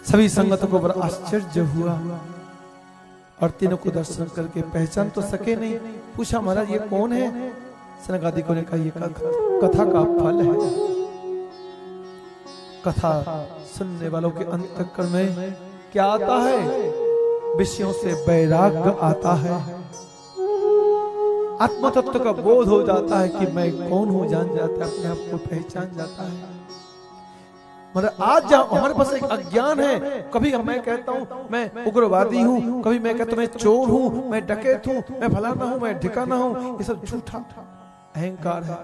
सभी संगतों को बड़ा आश्चर्य हुआ और तीनों को दर्शन करके पहचान तो सके नहीं। पूछा महाराज ये कौन है? सनकादिकों ने कहा ये कथा का फल है। कथा सुनने वालों के अंतःकरण में क्या आता है? विषयों से वैराग्य आता है, आत्म तत्व का बोध हो जाता है कि मैं कौन हूं, जान जाता है, अपने आप को पहचान जाता है। मतलब आज जहां हमारे पास एक अज्ञान है, कभी मैं कहता हूं मैं उग्रवादी हूं, कभी मैं कहता हूं मैं चोर हूं, मैं डकैत हूं, मैं फलाना हूं, मैं ठिकाना हूं, ये सब झूठा अहंकार है।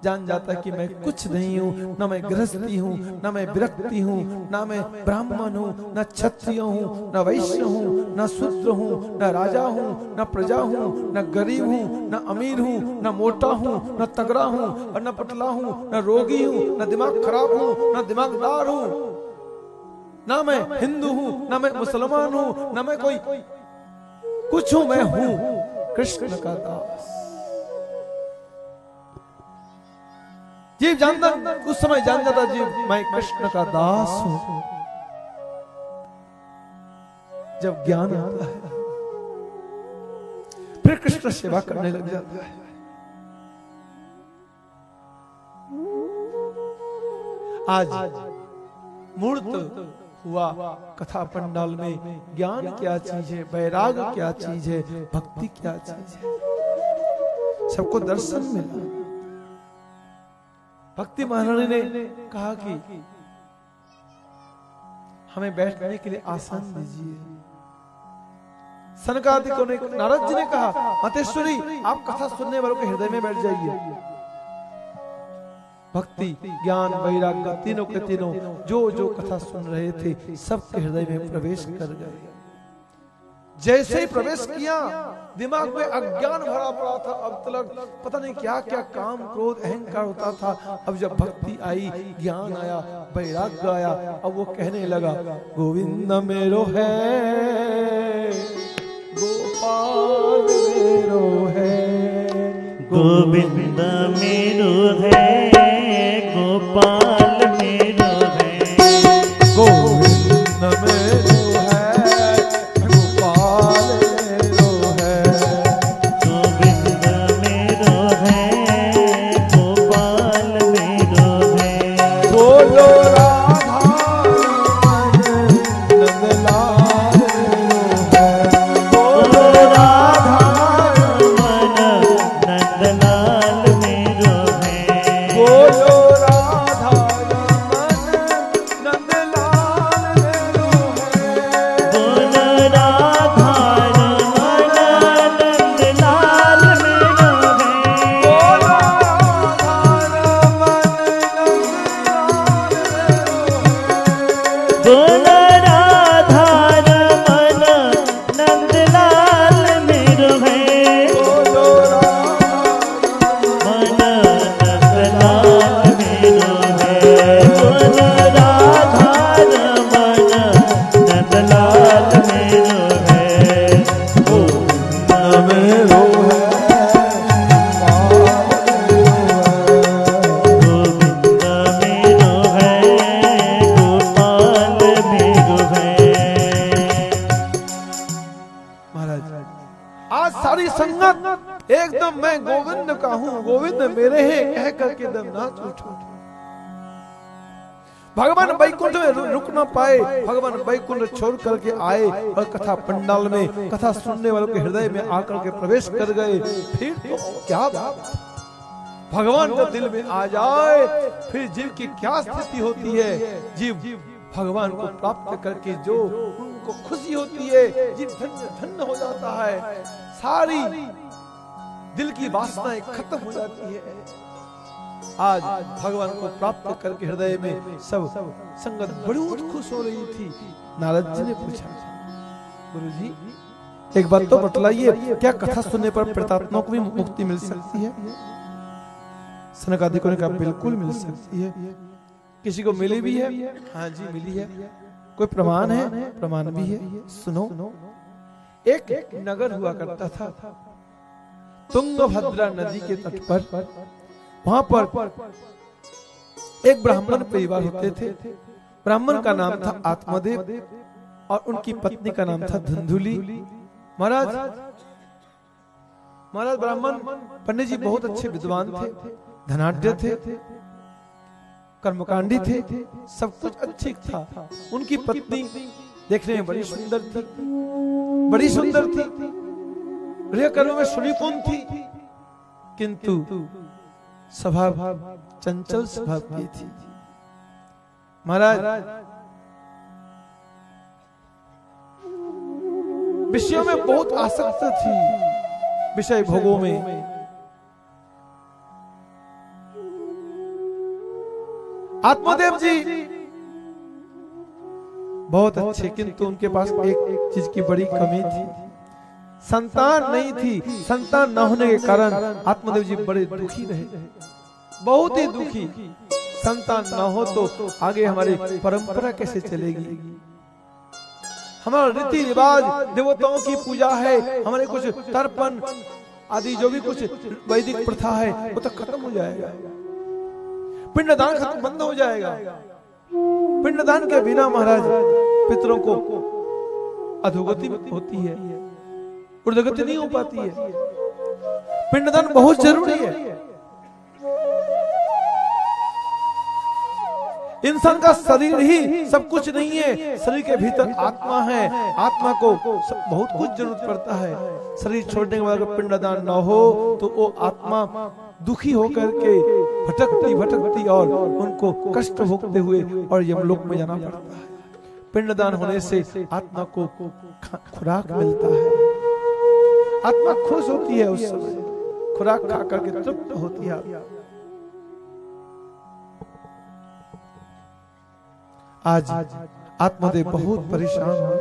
जान जाता है कि मैं कुछ नहीं हूं, ना मैं गृहस्थी हूं, ना मैं विरक्ति हूं, ना मैं ब्राह्मण हूं, ना क्षत्रिय हूं, ना वैश्य हूं, ना शूद्र हूं, ना राजा हूं, ना प्रजा हूं, ना गरीब हूं, ना अमीर हूं, ना मोटा हूं, ना तगड़ा हूं और ना पतला हूं, ना रोगी हूं, ना दिमाग खराब हूं, ना दिमागदार हूं, ना मैं हिंदू हूं, ना मैं मुसलमान हूं, ना मैं कोई कुछ हूं, मैं हूं कृष्ण का दास। जीव जानता, उस समय जान जाता जीव मैं कृष्ण का दास हूं। जब ज्ञान आता है फिर कृष्ण सेवा करने लग जाता है। आज मूर्त हुआ कथा पंडाल में ज्ञान क्या चीज है, वैराग्य क्या चीज है, भक्ति क्या चीज है, सबको दर्शन मिला। भक्ति महारानी ने कहा कि हमें बैठने के लिए आसन दीजिए। सनकादिकों ने, नारद जी ने कहा मातेश्वरी आप कथा सुनने वालों के हृदय में बैठ जाइए। भक्ति ज्ञान वैराग्य तीनों के तीनों जो जो कथा सुन रहे थे सबके हृदय में प्रवेश कर गए। जैसे ही प्रवेश किया दिमाग में अज्ञान भरा पड़ा था, अब तक पता नहीं क्या क्या काम क्रोध अहंकार होता था। अब जब भक्ति आई, ज्ञान आया, वैराग्य आया, अब वो कहने लगा गोविंद मेरो है, गोपाल मेरो है, गोविंद मेरो है, गोपाल मेरो है, गोविंद मेरो एकदम मैं गोविंद का हूं, गोविंद मेरे हैं कह करके दम नाच उठो। भगवान वैकुंठ में रुक ना पाए, भगवान वैकुंठ छोड़ करके आए और कथा पंडाल में कथा सुनने वालों के हृदय में आकर के प्रवेश कर गए। फिर तो क्या बात, भगवान जब दिल में आ जाए फिर जीव की क्या स्थिति होती है। जीव भगवान को प्राप्त करके जो उनको खुशी होती है, जीव धन्य धन्य हो जाता है, सारी दिल की वासनाएं खत्म हो जाती है। आज भगवान को प्राप्त करके हृदय में सब संगत बड़ी खुश हो रही थी। नारद जी ने पूछा गुरुजी एक बात तो बतलाइए, क्या कथा सुनने पर प्रेतात्माओं को भी मुक्ति मिल सकती है? सनकादिकों ने कहा बिल्कुल मिल सकती है। किसी को मिली भी है? हाँ जी मिली है। कोई प्रमाण है? प्रमाण भी है। सुनो, एक नगर हुआ करता था तुंगभद्रा नदी के तट पर। वहां पर एक ब्राह्मण परिवार होते थे। ब्राह्मण का नाम था आत्मदेव और उनकी पत्नी का नाम था धुंधुली। महाराज ब्राह्मण पंडित जी बहुत अच्छे विद्वान थे, धनाढ्य थे, कर्मकांडी थे, सब कुछ अच्छी था। उनकी पत्नी देखने में बड़ी सुंदर थी, बड़ी सुंदर थी, गृह कर्म में सुनिपुण थी, किंतु स्वभाव चंचल स्वभाव की थी। महाराज विषयों में बहुत आसक्त थी, विषय भोगों में। आत्मदेव जी बहुत अच्छे, किंतु उनके पास एक चीज की बड़ी कमी थी, संतान नहीं थी। संतान न होने के कारण आत्मदेव जी बड़े दुखी रहे, बहुत ही दुखी। संतान न हो तो आगे हमारी परंपरा कैसे चलेगी? हमारा रीति रिवाज, देवताओं की पूजा है, हमारे कुछ तर्पण आदि जो भी कुछ वैदिक प्रथा है वो तो खत्म हो जाएगा, पिंडदान खत्म बंद हो जाएगा। पिंडदान के बिना महाराज पितरों को अधोगति होती है, ऊर्ध्वगति नहीं हो पाती है। पिंडदान बहुत जरूरी है। इंसान का शरीर ही सब कुछ नहीं है, शरीर के भीतर आत्मा है, आत्मा को बहुत कुछ जरूरत पड़ता है। शरीर छोड़ने के बाद अगर पिंडदान न हो तो वो आत्मा दुखी होकर के भटकती और उनको कष्ट भोगते हुए और यमलोक में जाना पड़ता है। पिंडदान होने से आत्मा को खुराक मिलता है, आत्मा खुश होती है, उस समय खुराक खा करके तृप्त होती है। आज आत्मदेव बहुत परेशान है,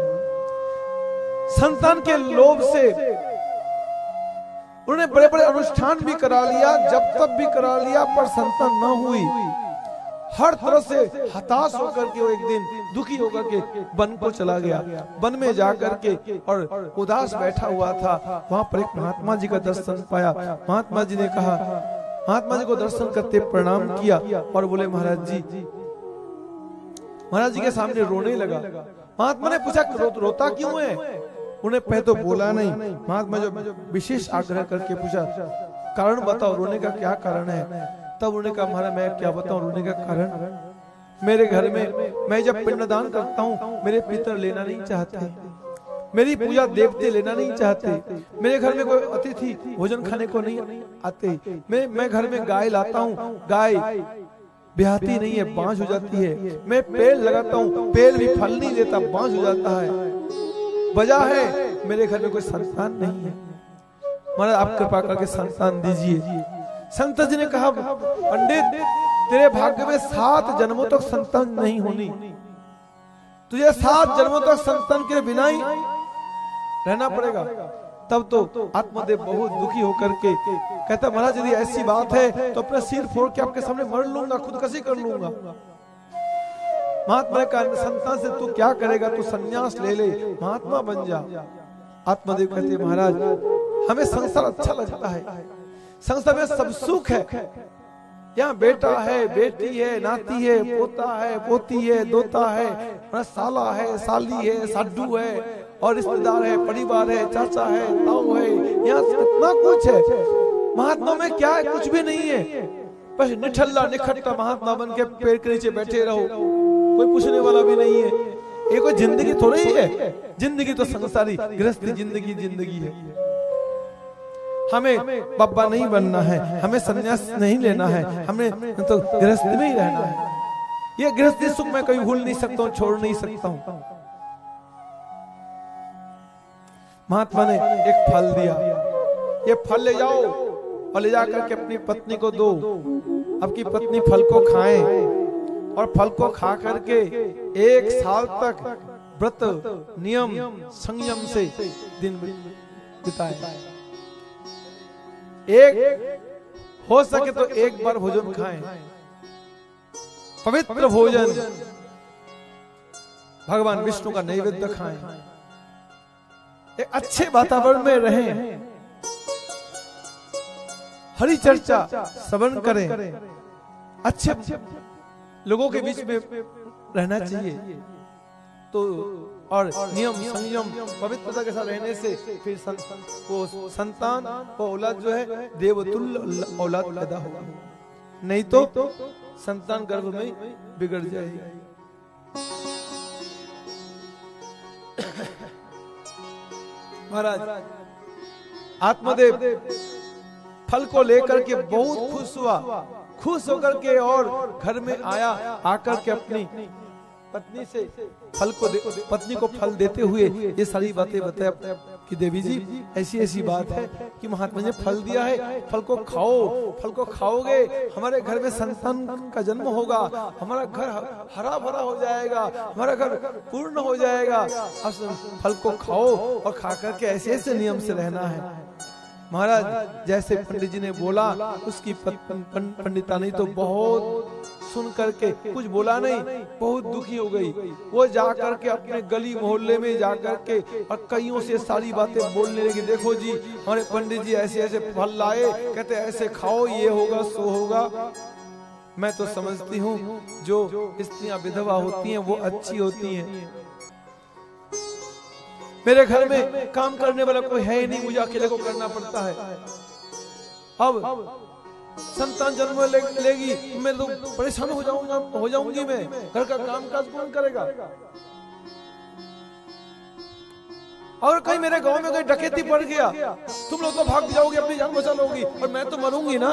संतान के लोभ से उन्होंने बड़े बड़े अनुष्ठान भी करा लिया, जब तब भी करा लिया, पर संतान न हुई। हर तरह से हताश होकर के वो एक दिन दुखी होकर के वन को चला गया। वन में जाकर के और उदास बैठा हुआ था, वहां पर एक महात्मा जी का दर्शन पाया। महात्मा जी ने कहा, महात्मा जी को दर्शन करते प्रणाम किया और बोले महाराज जी के सामने रोने लगा। महात्मा ने पूछा रोता क्यों है? उन्हें पहले तो बोला नहीं। महात्मा जो विशेष आग्रह करके पूछा कारण बताओ, रोने का क्या कारण है? तब उन्होंने कहा महाराज मैं क्या बताऊं रोने का कारण। मेरे घर में मैं जब पिंडदान करता हूँ मेरे पितर लेना नहीं चाहते, मेरी पूजा देवते लेना नहीं चाहते, मेरे घर में कोई अतिथि भोजन खाने को नहीं आते। मैं घर में गाय लाता हूँ, गाय ब्याहती नहीं है, बांझ हो जाती है। मैं पेड़ लगाता हूँ, पेड़ भी फल नहीं देता, बांझ हो जाता है। वजह है मेरे घर में कोई संतान नहीं है, महाराज आप कृपा करके संतान दीजिए। संत जी ने कहा पंडित तेरे भाग्य में 7 जन्मों तक संतान नहीं होनी, तुझे 7 जन्मों तक संतान के बिना ही रहना पड़ेगा। तब तो आत्मदेव बहुत दुखी होकर के कहता महाराज यदि ऐसी बात है तो अपना सिर फोड़ के आपके सामने मर लूंगा, खुदकुशी कर लूंगा। महात्मा ने कहा संतान से तू क्या करेगा, तू संन्यास ले ले, महात्मा बन जा। आत्मदेव कहते महाराज हमें संसार अच्छा लगता है, संसार में सब सुख है, यहाँ बेटा है, बेटी है, नाती है, पोता है, पोती है, दोता है, साला है, साली है, साडू है और रिश्तेदार है, परिवार है, चाचा है, ताऊ है, यहाँ इतना कुछ है। महात्मा में क्या है? कुछ भी नहीं है, बस निठल्ला निखट्टा महात्मा बन के पेड़ के नीचे बैठे रहो, कोई पूछने वाला भी नहीं है। ये कोई जिंदगी थोड़ी है, जिंदगी तो संसारी गृहस्थी जिंदगी है। हमें बब्बा नहीं बनना है, हमें संन्यास नहीं लेना है, हमें तो गृहस्थी में ही रहना है। ये गृहस्थी सुख मैं कभी भूल नहीं सकता हूँ, छोड़ नहीं सकता हूँ। महात्मा ने एक फल दिया, ये फल ले जाओ और ले जाकर के अपनी पत्नी को दो। आपकी पत्नी फल को खाए और फल को खा करके 1 साल तक व्रत नियम संयम से दिन बिताए। एक हो सके तो 1 बार भोजन खाएं, पवित्र भोजन, भगवान विष्णु का नैवेद्य खाएं, एक अच्छे वातावरण में रहें, हरि चर्चा श्रवण करें, अच्छे लोगों के बीच में रहना चाहिए। तो और नियम संयम पवित्रता के साथ रहने से फिर वो संतान वो औलाद जो है देवतुल्य औलाद पैदा होगा, नहीं तो संतान गर्भ में बिगड़ जाएगी। महाराज आत्मदेव फल को लेकर के बहुत खुश हुआ, खुश होकर के और घर में आया, आकर के अपनी पत्नी से पत्नी को फल देते हुए ये सारी बातें बताया कि देवी जी ऐसी ऐसी बात है कि महात्मा ने फल दिया है, फल को खाओ, फल को खाओगे हमारे घर में संतान का जन्म होगा, हमारा घर हरा भरा हो जाएगा, हमारा घर पूर्ण हो जाएगा। अब फल को खाओ और खा करके ऐसे ऐसे नियम से रहना है। महाराज जैसे पंडित जी ने बोला, उसकी पंडितानी तो बहुत सुन करके कुछ बोला नहीं, बहुत दुखी हो गई। वो जाकर के अपने गली मोहल्ले में जाकर के और कईयों से सारी बातें बोलने लगी। देखो जी हमारे पंडित जी ऐसे ऐसे फल लाए, कहते ऐसे खाओ, ये होगा सो होगा। मैं तो समझती हूँ जो स्त्रियां विधवा होती हैं वो अच्छी होती हैं। मेरे घर में काम करने वाला कोई है ही नहीं, मुझे अकेले को करना पड़ता है। अब संतान जन्म लेगी, मैं तो परेशान हो जाऊंगी मैं, घर का काम काज कौन करेगा? और कहीं मेरे गांव में कहीं डकैती पड़ गया, तुम लोग तो भाग जाओगे, अपनी जान बचा लोगी और मैं तो मरूंगी ना।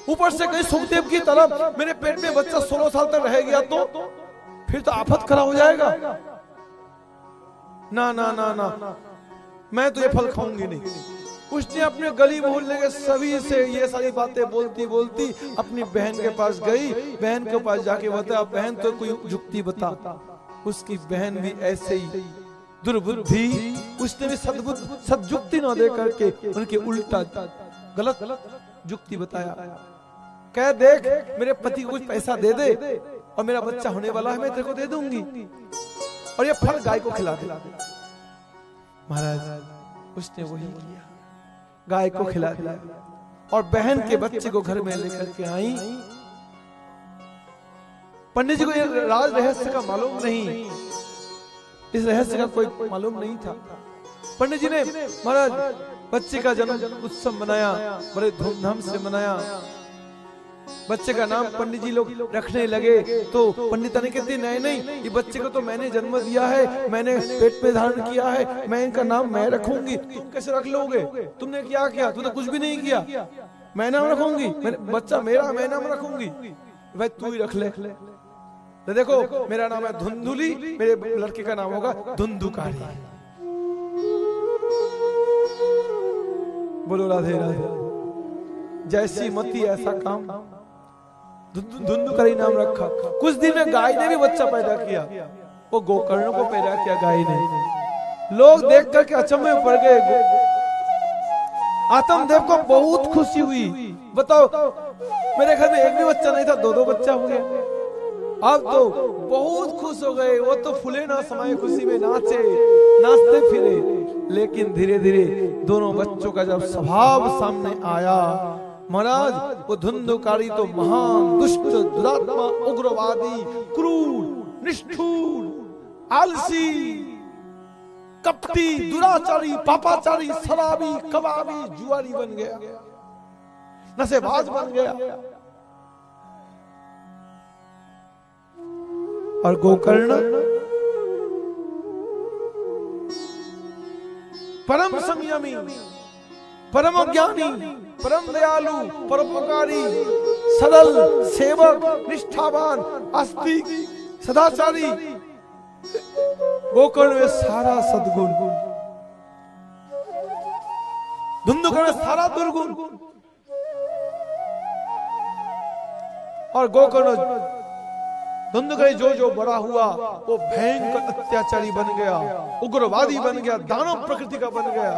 ऊपर से कहीं सुखदेव की तरफ मेरे पेट में बच्चा 16 साल तक रह गया तो फिर तो आफत खड़ा हो जाएगा। ना ना ना ना, मैं तो ये फल खाऊंगी नहीं। उसने अपने गली मोहल्ले के सभी से ये सारी बातें बोलती बोलती अपनी बहन के पास गई। बहन के पास जाके बताया, बहन तो कोई युक्ति बता। उसकी बहन भी ऐसे ही दुर्बुद्धि, उसने भी सदयुक्ति न दे करके उनके उल्टा गलत युक्ति बताया। कह देख मेरे पति को कुछ पैसा दे दे और मेरा बच्चा होने वाला है, मैं तेरे को दे दूंगी और ये फल गाय को खिला दे। महाराज उसने वही किया, गाय को खिला दिया और बहन के बच्चे को घर में लेकर के आई। पंडित जी को ये राज रहस्य का मालूम नहीं, इस रहस्य का कोई मालूम नहीं था। पंडित जी ने महाराज बच्चे का जन्म उत्सव मनाया, बड़े धूमधाम से मनाया। बच्चे का नाम पंडित जी लोग रखने लगे तो पंडिता ने कहती नहीं नहीं, ये बच्चे को तो मैंने जन्म दिया है, मैंने पेट पे धारण किया है, मैं इनका नाम मैं रखूंगी। तुम कैसे रख लोगे? तुमने क्या किया? तुमने कुछ भी नहीं किया। मैं नाम रखूंगी, बच्चा मेरा, मैं नाम रखूंगी। भाई तू ही रख ले। तो देखो मेरा नाम है धुंधुली, मेरे लड़के का नाम होगा धुंधुकारी। बोलो राधे राधे। जैसी मती ऐसा काम, धुंधुकारी नाम रखा। कुछ दिन में गाय ने भी बच्चा पैदा किया, वो गोकर्ण को पैदा किया गाय ने। लोग देख करके अचंभे में पड़ गए। आत्मदेव को बहुत खुशी हुई। बताओ मेरे घर में एक भी बच्चा नहीं था, 2-2 बच्चा हुए। अब तो बहुत खुश हो गए, वो तो फूले ना समाये खुशी में नाचते फिरे। लेकिन धीरे धीरे दोनों बच्चों का जब स्वभाव सामने आया, महाराज वो धुंधुकारी तो महान दुष्ट, दुरात्मा, उग्रवादी, क्रूर, निष्ठुर, आलसी, कपटी, दुराचारी, पापाचारी, शराबी, कबाबी, जुआरी बन गया, नशेबाज बन गया। और गोकर्ण परम संयमी, परम ज्ञानी, परम दयालु, परोपकारी, सरल, सेवक, निष्ठावान, आस्तिक, सदाचारी। गोकर्ण में सारा सद्गुण, धुंधुकारी में सारा दुर्गुण। और गोकर्ण धुंधुकारी जो जो बड़ा हुआ वो भयंकर अत्याचारी बन गया, उग्रवादी बन गया, दानव प्रकृति का बन गया।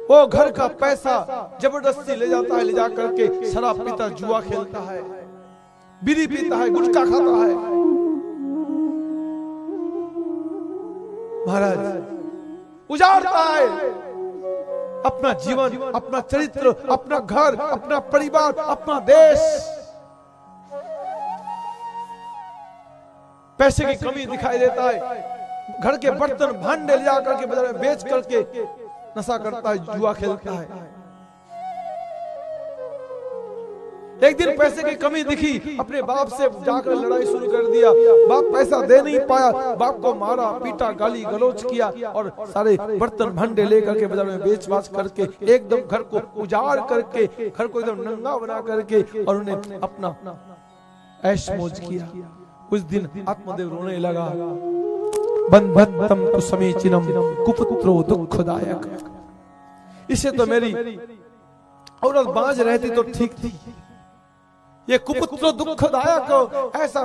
वो घर का पैसा जबरदस्ती ले जाता है, ले जा करके शराब पीता, जुआ खेलता है, बीड़ी पीता है, गुटखा खाता है। महाराज उजाड़ता है, अपना जीवन, अपना चरित्र, अपना घर, अपना परिवार, अपना देश। पैसे की कमी दिखाई देता है, घर के बर्तन भांडे ले जाकर के बाजार में बेच करके नशा करता है, जुआ खेलता है। एक दिन पैसे की कमी दिखी, अपने बाप से जाकर लड़ाई शुरू कर दिया। बाप पैसा दे नहीं पाया, बाप को मारा, पीटा, गाली गलौज किया और सारे बर्तन भांडे लेकर के बाजार में बेच बाच करके एकदम घर को उजाड़ करके, घर को एकदम नंगा बना करके और उन्हें अपना ऐश मौज किया। उस दिन आत्मदेव रोने लगा, बंधत्तम तु समीचीनम कुपुत्रो दुखदायक। इसे तो मेरी औरत बाज रहती तो ठीक थी, ये कुपुत्र दुखदायक ऐसा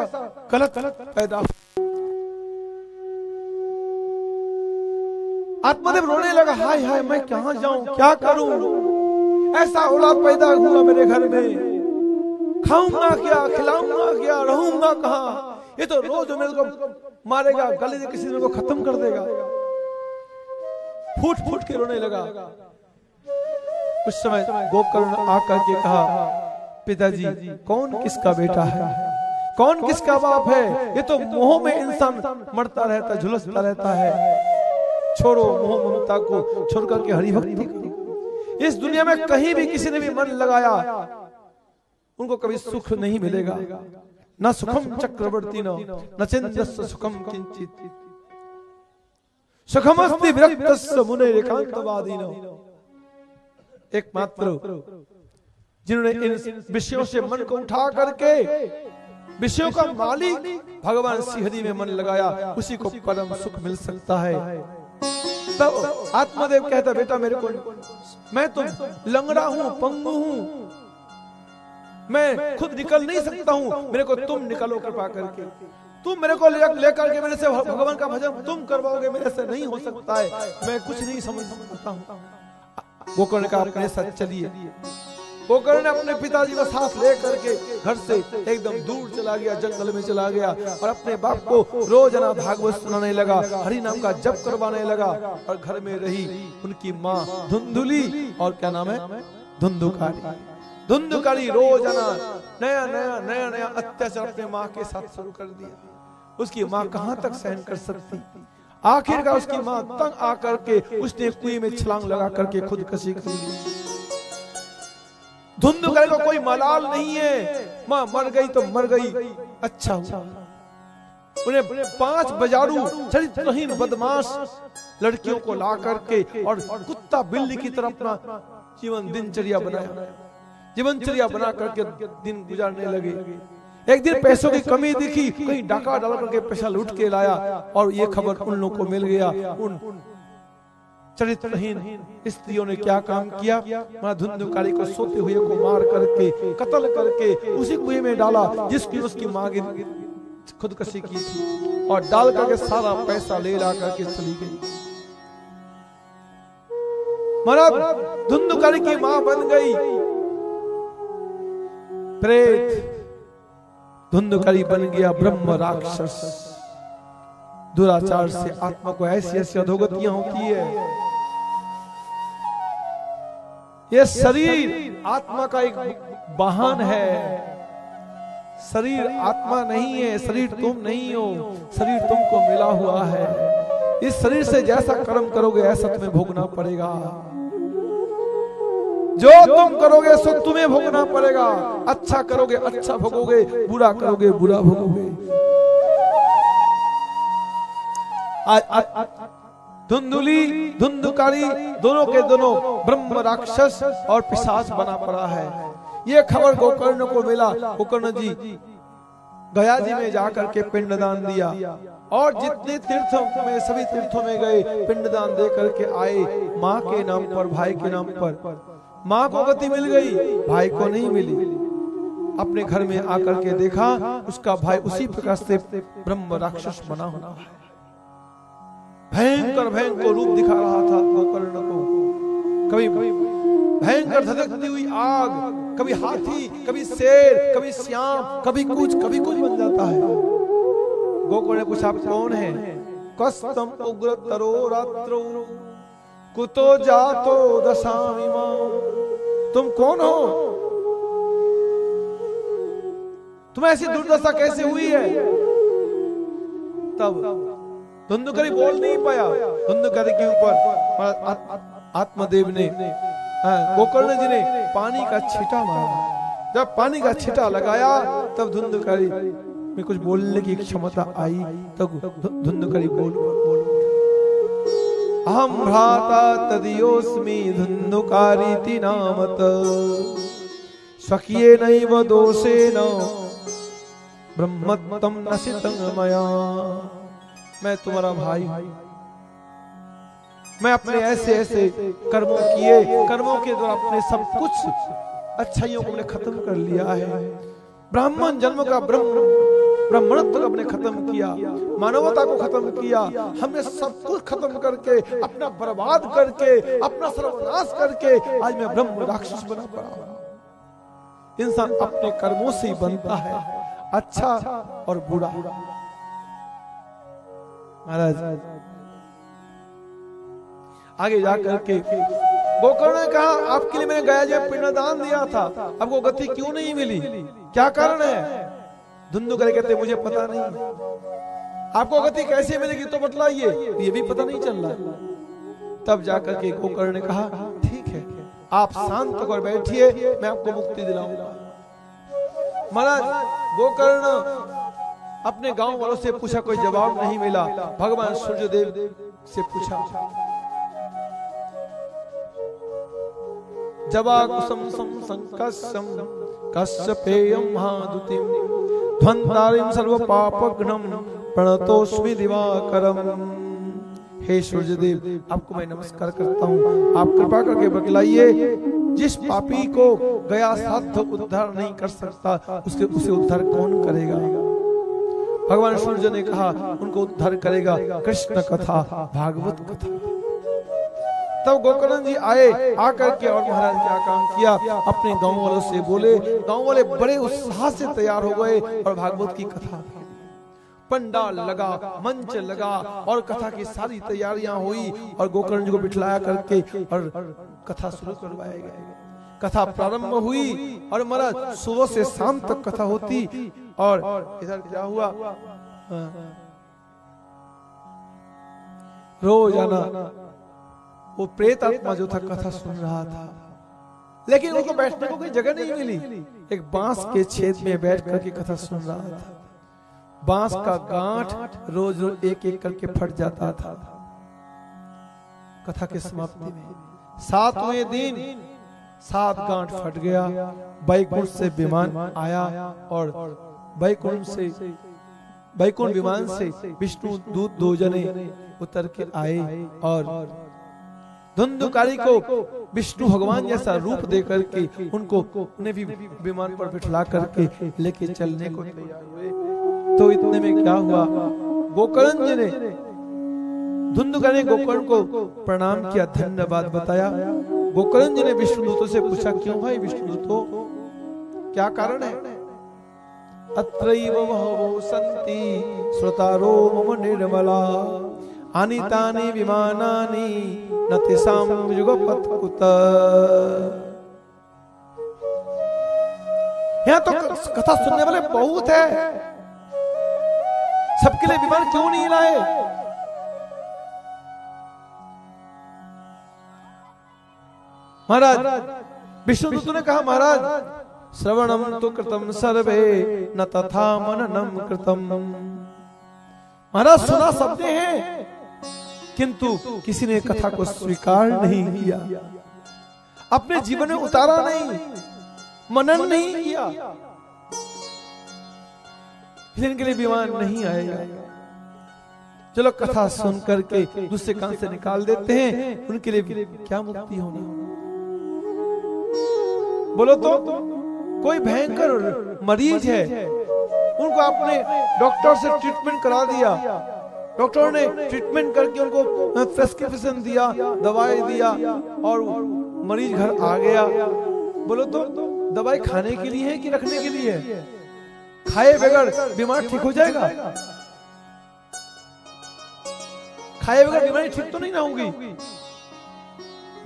गलत पैदा। आत्मदेव रोने लगा, हाय हाय मैं कहां जाऊं, क्या करूं, ऐसा औलाद पैदा हुआ मेरे घर में, खाऊंगा क्या, खिलाऊंगा क्या, रहूंगा कहां, ये तो रोज मेरे को मारेगा, गले से किसी मेरे को खत्म कर देगा। फूट फूट के रोने लगा। उस समय गोकर्ण आकर के कहा, पिताजी कौन किसका बेटा है, कौन किसका बाप है, ये तो मोह में इंसान मरता रहता है, झुलसता रहता है। छोड़ो मोह ममता को, छोड़ करके हरि भक्ति करो। इस दुनिया में कहीं भी किसी ने भी मन लगाया, उनको कभी सुख नहीं मिलेगा। न सुखम चक्रवर्ती न चिंतस्य सुखम किंचित, सुखमस्ति विरक्तस्य मुनेरेकांतवादिनो। एकमात्र जिन्होंने इन विषयों से मन को उठा करके विषयों का मालिक भगवान श्री हरि में मन लगाया, उसी को परम सुख मिल सकता है। तब आत्मदेव कहता, बेटा मेरे को, मैं तो लंगड़ा हूं, पंगु हूं, मैं खुद निकल नहीं सकता हूं, मेरे को तुम निकालो कृपा करके। तुम मेरे को लेकर के मेरे से भगवान का भजन तुम करवाओगे, मेरे से नहीं हो सकता है, मैं कुछ नहीं समझ सकता हूं। गोकर्ण का अपने साथ चलिए। गोकर्ण ने अपने पिताजी को साथ लेकर के घर से एकदम दूर चला गया, जंगल में चला गया और अपने बाप को रोजाना भागवत सुनाने लगा, हरि नाम का जप करवाने लगा। और घर में रही उनकी माँ धुंधुली और क्या नाम है, धुंधुकारी। धुंधुकारी रोजाना नया नया नया नया अत्याचार अपने माँ के साथ शुरू कर दिया। उसकी माँ कहाँ तक सहन कर सकती। आखिरकार उसकी माँ तंग आकर के उसने कुएं में छलांग लगा करके खुदकुशी कर ली। धुंधुकारी को कोई मलाल नहीं है, माँ मर गई तो मर गई, अच्छा हुआ। उन्हें 5 बाजारू चरित्रहीन बदमाश लड़कियों को ला करके और कुत्ता बिल्ली की तरह अपना जीवन दिनचर्या बनाया, जीवनचर्या बना करके दिन गुजारने लगे। एक दिन पैसों की कमी दिखी, कहीं डाका डाल करके पैसा लूट के लाया और ये खबर उन लोगों को मिल गया। उन चरित्रहीन स्त्रियों ने क्या काम किया, मां धुंधुकारी को सोते हुए को मार करके कत्ल करके उसी कुएं में डाला जिसकी उसकी मां की खुदकुशी की थी, और डाल करके सारा पैसा ले ला करके चली गई। महाराज धुंधुकारी की मां बन गई प्रेत, धुंधुकारी बन गया ब्रह्म राक्षस। दुराचार से आत्मा को ऐसी ऐसी अधोगतियां होती है। ये शरीर आत्मा का एक वाहन है, शरीर आत्मा नहीं है, शरीर तुम नहीं हो, शरीर तुमको मिला हुआ है। इस शरीर से जैसा कर्म करोगे ऐसा तुम्हें भोगना पड़ेगा, जो तुम करोगे सो तुम्हें भोगना पड़ेगा। अच्छा करोगे अच्छा भोगोगे, बुरा करोगे बुरा भोगोगे। धुंधुली धुंधुकारी दोनों के दोनों ब्रह्म राक्षस और पिशाच बना पड़ा है। ये खबर गोकर्ण को मिला। गोकर्ण जी गया जी में जाकर के पिंडदान दिया और जितने तीर्थों में सभी तीर्थों में गए पिंडदान दे करके आए। माँ के नाम पर, भाई के नाम पर। माँ को गति मिल गई, भाई को नहीं मिली। अपने घर में आकर के देखा उसका भाई उसी प्रकार से ब्रह्म राक्षस बना हुआ है। भयंकर भयंकर रूप दिखा रहा था गोकर्ण को। कभी भयंकर धधकती हुई आग, कभी हाथी, कभी शेर, कभी श्याम, कभी कुछ बन जाता है। गोकर्ण ने पूछा आप कौन है? कस्तम उग्र तरो रात्रो कुतो जातो दशामिमा, तुम कौन हो? तुम्हें ऐसी दुर्दशा कैसे हुई है? तब धुंधुकरी बोल नहीं पाया। धुंधुकरी के ऊपर आत्मदेव ने, गोकर्ण जी ने पानी का छींटा मारा। जब पानी का छींटा लगाया तब धुंधुकरी में कुछ बोलने की क्षमता आई। तब धुंधुकरी बोल अहम भ्राता तदियोस्मि धुंधुकारीति नामत स्वकीये नैव दोषेन ब्रह्मत्वं नसितं मया। मैं तुम्हारा भाई हूं। मैं अपने ऐसे ऐसे कर्मों के द्वारा अपने सब कुछ अच्छाइयों को मैंने खत्म कर लिया है। ब्राह्मण जन्म का ब्राह्मणत्व को हमने खत्म किया, मानवता को खत्म किया। हमने सब कुछ खत्म करके, अपना बर्बाद करके, अपना सर्वनाश करके आज मैं ब्रह्म राक्षस बना पड़ा हूं। इंसान अपने कर्मों से ही बनता है, अच्छा और बुरा। महाराज आगे जाकर के गोकर्ण ने कहा, आपके लिए मैंने गया जब पिंडदान दिया था, आपको गति क्यों नहीं मिली? क्या कारण है? धुंधुकरी कहते मुझे पता नहीं। आपको गति कैसे मिलेगी तो बतलाइए, ये भी पता नहीं चल रहा। तब जाकर के गोकर्ण ने कहा, ठीक है, आप शांत होकर बैठिए, मैं आपको मुक्ति दिलाऊंगा। महाराज गोकर्ण अपने गांव वालों से पूछा, कोई जवाब नहीं मिला। भगवान सूर्यदेव से पूछा, जवा कुसुम संकसम कश्यपेयं महादुतिम ध्वंतारिं सर्व पापघ्नम प्रणतोस्मि दिवाकरम। हे सूर्यदेव, आपको मैं नमस्कार करता हूँ। आप कृपा करके बतलाइए, जिस पापी को गया साध्य उद्धार नहीं कर सकता, उसे उद्धार कौन करेगा? भगवान सूर्य ने कहा, उनको उद्धार करेगा कृष्ण कथा, भागवत कथा। तब गोकर्ण जी आए, आकर के और महाराज क्या काम किया, अपने गांव वालों से बोले। गांव वाले बड़े उत्साह से तैयार हो गए और भागवत की कथा, पंडाल लगा, मंच लगा और कथा की सारी तैयारियां हुई और गोकर्ण जी को बिठलाया करके और कथा शुरू करवाया गया। कथा प्रारंभ हुई और महाराज सुबह से शाम तक कथा होती। और इधर क्या हुआ, रोजाना वो प्रेत आत्मा जो था कथा सुन रहा था, लेकिन उनको बैठने को कोई जगह नहीं मिली। एक बांस के छेद में बैठ करके कथा सुन रहा था। बांस का गांठ रोज रोज एक एक करके फट जाता था। कथा के समाप्ति में 7वें दिन 7 गांठ फट गया। बैकुंठ से विमान आया और बैकुंठ विमान से विष्णु दूत 2 जने उतर के आए और धुंधुकारी को विष्णु भगवान जैसा रूप दे करके उन्हें भी विमान पर बिठला करके लेके चलने को तैयार हुए। तो इतने में क्या हुआ, गोकर्ण जी ने, धुंधुकारी ने गोकर्ण को प्रणाम किया, धन्यवाद बताया। गोकर्ण जी ने विष्णुदूतों से पूछा, क्यों भाई विष्णुदूतों, क्या कारण है? अत्रैव बहवो सन्ति श्रोतारो मम निर्मला अनितानि विमानानि न तेषां युगपत् कुत। यहाँ तो कथा सुनने वाले बहुत है, सबके लिए विमान क्यों नहीं लाए? महाराज विष्णुदूत ने कहा, महाराज श्रवणम तो कृतम सर्वे न तथा मननम कृतम। महाराज सुना सबने हैं, किंतु किसी ने कथा को स्वीकार नहीं किया, अपने जीवन में उतारा नहीं, मनन नहीं किया, इसलिए इनके लिए विमान नहीं आएगा। चलो कथा सुन करके दूसरे कान से निकाल देते हैं, उनके लिए क्या मुक्ति होनी। बोलो तो कोई भयंकर मरीज है, उनको आपने डॉक्टर से ट्रीटमेंट करा दिया, डॉक्टर ने ट्रीटमेंट करके उनको प्रेस्क्रिप्शन दिया, दवाई दिया और मरीज घर आ गया। बोलो तो दवाई खाने के लिए है कि रखने के लिए है? खाए बगैर बीमार ठीक हो जाएगा? खाए बगैर बीमारी ठीक तो नहीं ना होगी।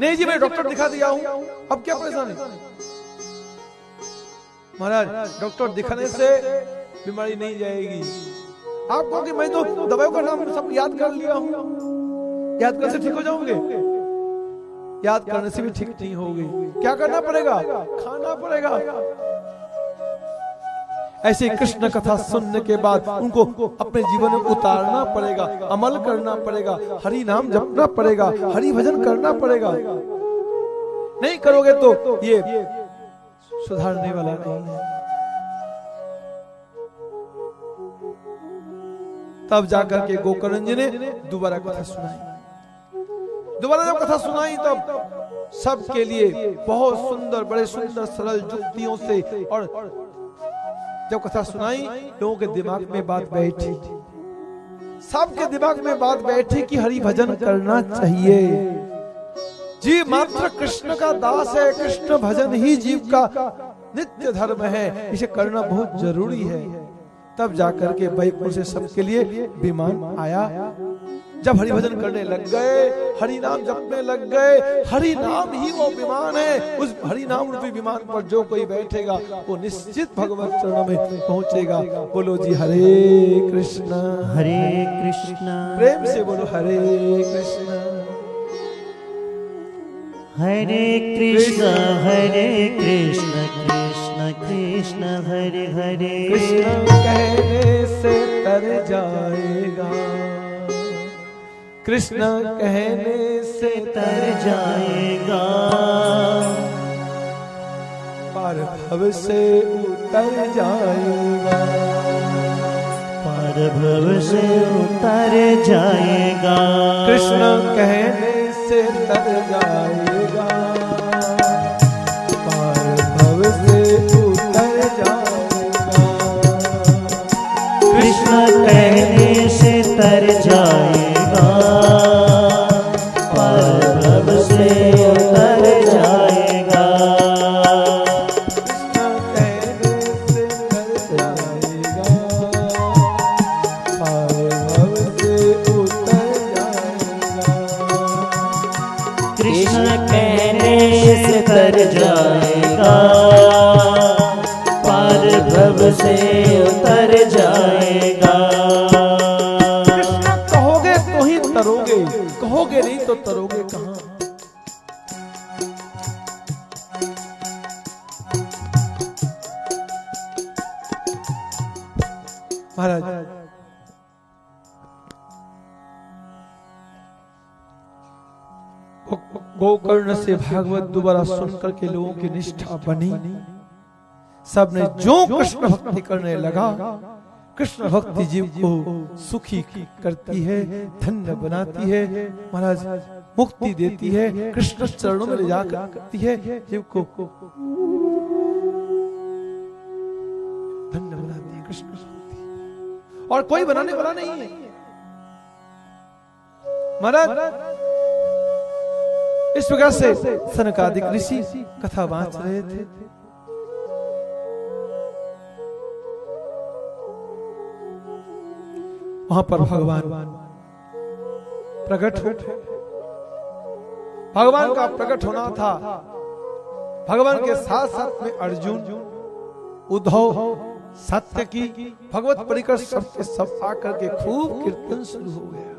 नहीं जी मैं डॉक्टर दिखा दिया हूं, अब क्या परेशानी? महाराज डॉक्टर दिखाने से बीमारी नहीं जाएगी। आप कहो कि मैं तो दवाइयों का नाम सब याद कर लिया हूं, याद करने से ठीक हो जाओगे? याद करने से भी ठीक नहीं होगी। क्या करना पड़ेगा? खाना पड़ेगा। ऐसे कृष्ण कथा सुनने के बाद उनको अपने जीवन में उतारना पड़ेगा, अमल करना पड़ेगा, हरि नाम जपना पड़ेगा, हरि भजन करना पड़ेगा। नहीं करोगे तो ये सुधारने वाला नहीं है। तब जाकर के गोकर्ण जी ने दोबारा कथा सुनाई। दोबारा जब कथा सुनाई तब सबके लिए बहुत सुंदर, बड़े सुंदर सरल युक्तियों से, और जब कथा सुनाई लोगों के दिमाग में बात बैठी, सबके दिमाग में बात बैठी कि हरि भजन करना चाहिए। जीव मात्र कृष्ण का दास है, कृष्ण भजन ही जीव का नित्य धर्म है, इसे करना बहुत जरूरी है। तब जाकर के वैकुंठ से सबके लिए विमान आया। जब हरि भजन करने लग गए, हरि नाम जपने लग गए, हरि नाम ही वो विमान है। उस हरि नाम रूपी विमान पर जो कोई बैठेगा वो निश्चित भगवत चरणों में पहुंचेगा। बोलो जी हरे कृष्णा हरे कृष्णा, प्रेम से बोलो हरे कृष्णा हरे कृष्णा कृष्ण कृष्ण हरे हरे। कृष्ण कहने से तर जाएगा, कृष्ण कहने से तर जाएगा, पार भव से उतर जाएगा, पार भव से उतर जाएगा। कृष्ण कहने से तर जाएगा, पार भव से उतर जाएगा, कृष्ण कहने से तर जाएगा, पार भव से उतर जाएगा। कृष्ण कहने से तर जाएगा, पार भव से उतर जाएगा, कृष्ण कहने से तर जाएगा, पार भव से उतर जाएगा। कृष्ण कहोगे तो ही तरोगे, कहोगे नहीं तो तरोगे कहां? महाराज गोकर्ण से भागवत दोबारा सुनकर के लोगों की निष्ठा बनी। सबने जो कृष्ण भक्ति करने लगा, कृष्ण भक्ति जीव को सुखी करती है, धन्य बनाती है, महाराज मुक्ति देती है, कृष्ण चरणों में ले जाकर करती है, जीव को धन्य बनाती है कृष्ण भक्ति, और कोई बनाने वाला नहीं है। महाराज इस प्रकार से सनकादिक ऋषि कथा वांच रहे थे। वहां पर भगवान प्रकट हो, भगवान का प्रकट होना था। भगवान के साथ साथ में अर्जुन, उद्धव, सत्य की भगवत परिकर सबके सब आकर के खूब कीर्तन शुरू हो गया।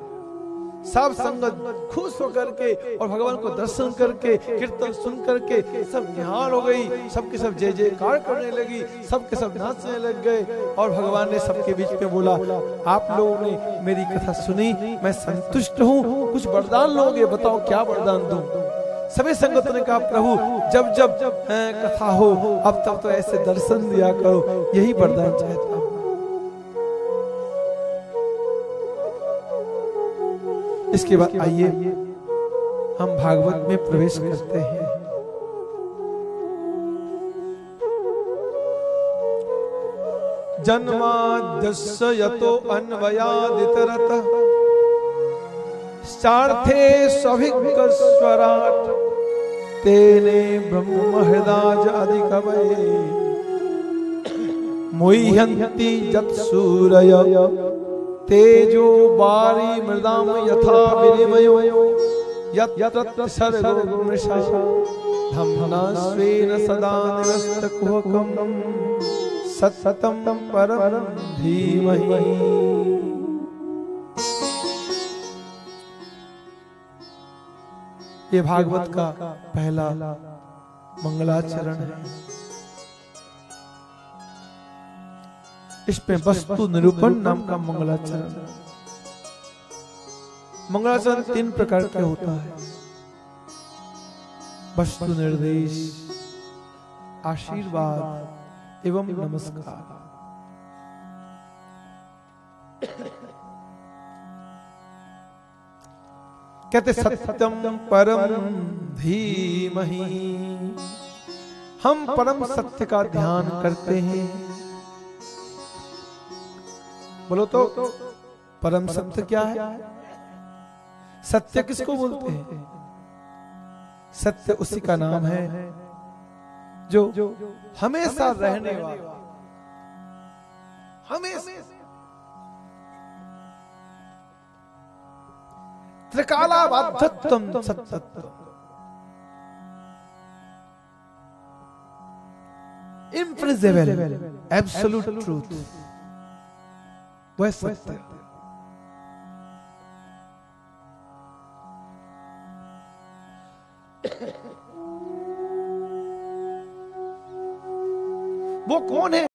सब संगत खुश होकर के और भगवान को दर्शन करके, कीर्तन सुन करके सब निहाल हो गई, सबके सब जय जयकार करने लगी, सबके सब नाचने लग गए। और भगवान ने सबके बीच में बोला, आप लोगों ने मेरी कथा सुनी, मैं संतुष्ट हूँ, कुछ वरदान लोगे, बताओ क्या वरदान दूं? सभी संगतों ने कहा, प्रभु जब जब कथा हो अब तब तो ऐसे दर्शन दिया करो, यही वरदान चाहता हूं। इसके बाद आइए हम भागवत में प्रवेश करते हैं। जन्माद्यस्य यतो अन्वयादितरतः सार्थे सभिक्स्वराट् तेने ब्रह्म हृदाय अधिकवये मुह्यन्ति यत्सूरय तेजो बारी मृदाम यथा विनिमयो यत्र सर्गो मृषा धम्ना स्वेन सदा निरस्तकुहकम् सततं परं धीमहि। ये भागवत का पहला मंगलाचरण है। इसमें वस्तु निरूपण नाम का मंगलाचरण। मंगलाचरण 3 प्रकार के होता है। वस्तु निर्देश, आशीर्वाद एवं नमस्कार। कहते सत्यम परम धीमहि, हम परम सत्य का ध्यान करते हैं। बोलो तो परम सत्य क्या है? सत्य किसको बोलते हैं? सत्य उसी का नाम है जो हमेशा रहने वाला, हमेशा त्रिकालाबाध्यत्वम सत्यत्वम, इम्प्रिजिबल, एब्सोल्यूट ट्रूथ, वह सत्य। वो कौन है?